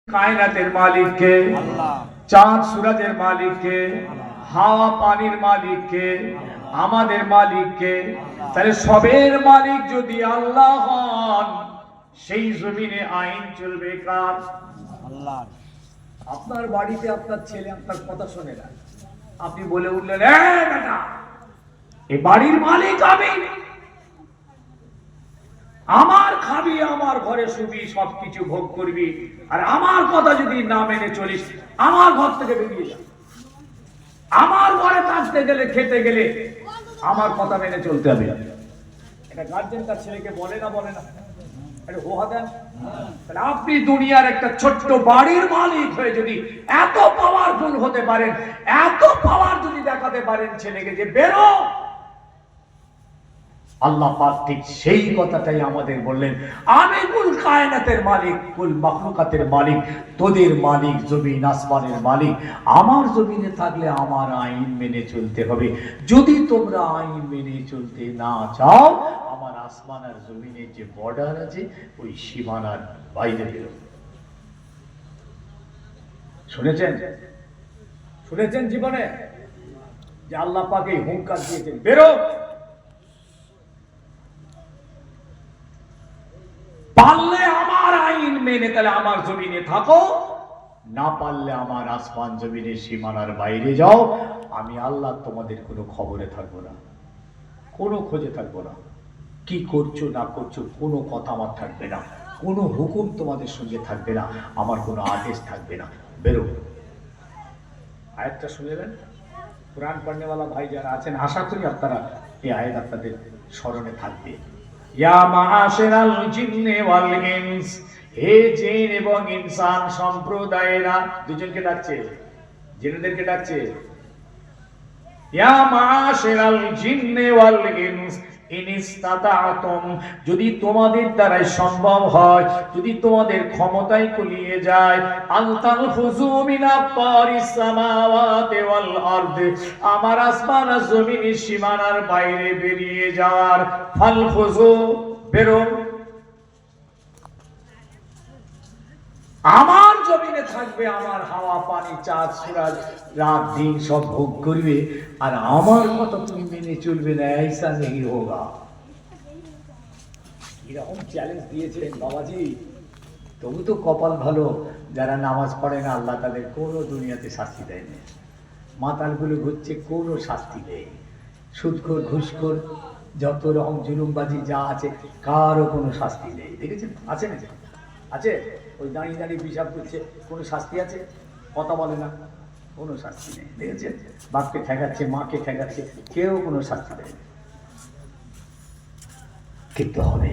কায়নাতের মালিক কে? আল্লাহ। চাঁদ সূরজের মালিক কে? হাওয়া পানির মালিক কে? আমাদের মালিক কে? তাহলে সবের মালিক যদি আল্লাহ হন, সেই জমিনে আইন চলবে কার? আল্লাহ। আপনার বাড়িতে আপনার ছেলে আপনার কথা শোনে না, আপনি বলে উঠলেন, এই বেটা, এই বাড়ির মালিক আমি, আমার খাবি, আমার ঘরে শুবি, সবকিছু ভোগ করবি, আর আমার কথা যদি না মেনে চলিস, আমার ঘর থেকে বেরিয়ে যা। আমার ঘরে থাকতে গেলে, খেতে গেলে আমার কথা মেনে চলতে হবে। এটা গার্জেন তার ছেলেকে বলে না, বলে না? তাহলে আপনি দুনিয়ার একটা ছোট্ট বাড়ির মালিক হয়ে যদি এত পাওয়ারফুল হতে পারেন, এত পাওয়ার যদি দেখাতে পারেন ছেলেকে যে বেরো, আল্লাহ পাক ঠিক সেই কথাটাই আমাদের বললেন, আমি কুল কায়নাতের মালিক, কুল মাখলুকাতের মালিক, তোদের মালিক জমিন আসমানের মালিক। আমার জমিনে থাকলে আমার আইন মেনে চলতে হবে। যদি তোমরা আইন মেনে চলতে না চাও, আমার আসমান আর জমিনের যে বর্ডার আছে, ওই সীমানার বাইরে বেরো। শুনেছেন? শুনেছেন জীবনে যে আল্লাহ পাক এই হুঙ্কার দিয়েছেন, বেরো। পারলে আমার আইন মেনে তাহলে আমার জমিনে থাকো, না পারলে আমার আসমান জমিনের সীমানার বাইরে যাও। আমি আল্লাহ তোমাদের কোনো খবরে থাকবো না, কোনো খোঁজে থাকবো না। কি করছো না করছো কোনো কথা আমার থাকবে না, কোনো হুকুম তোমাদের সঙ্গে থাকবে না, আমার কোনো আদেশ থাকবে না। বেরো। আয়াতটা শুনলেন? কোরআন পড়নেওয়ালা ভাই যারা আছেন, আশা করি আপনারা এই আয়াত আপনাদের স্মরণে থাকবে। ইয়া মাআশিরাল জিন্নি ওয়াল ইনস, হে জিন এবং ইনসান সম্প্রদায়েরা। দুজনকে ডাকছে, জিনদেরকে ডাকছে। ইয়া মাআশিরাল জিন্নি ওয়াল ইনস ইন ইসতাতা'তুম, যদি তোমাদের দ্বারাই সম্ভব হয়, যদি তোমাদের ক্ষমতায় কুলিয়ে যায়, আনতানফুযু মিন আতরিস সামাওয়াতি ওয়াল আরদি, আমার আসমান আর জমিনের সীমানার বাইরে বেরিয়ে যাওয়ার। ফালফুযু, বেরো। আমার জমিনে থাকবে, আমার হাওয়া পানি চাঁদ সূরজ রাত দিন সব ভোগ করবে, আর আমার কথা তুমি মেনে চলবে না, ऐसा नहीं होगा। এরকম চ্যালেঞ্জ দিয়েছেন বাবাজি। তবু তো কপাল ভালো, যারা নামাজ পড়ে না আল্লাহ তাদের কোনো দুনিয়াতে শাস্তি দেয় না। মাতালগুলো ঘুরছে, কোনো শাস্তি নেই। সুদখোর, ঘুষখোর, যত রকম জুলুমবাজি যা আছে, কারও কোনো শাস্তি নেই। দেখেছেন? আছে না? আছে? ওই দাঁড়িয়ে দাঁড়িয়ে পিশাব করছে, কোনো শাস্তি আছে? কথা বলে না, কোনো শাস্তি নেই। দেখেছেন? বাপকে ঠেকাচ্ছে, মাকে ঠেকাচ্ছে, কেউ কোনো শাস্তি দেয় না। কিন্তু হবে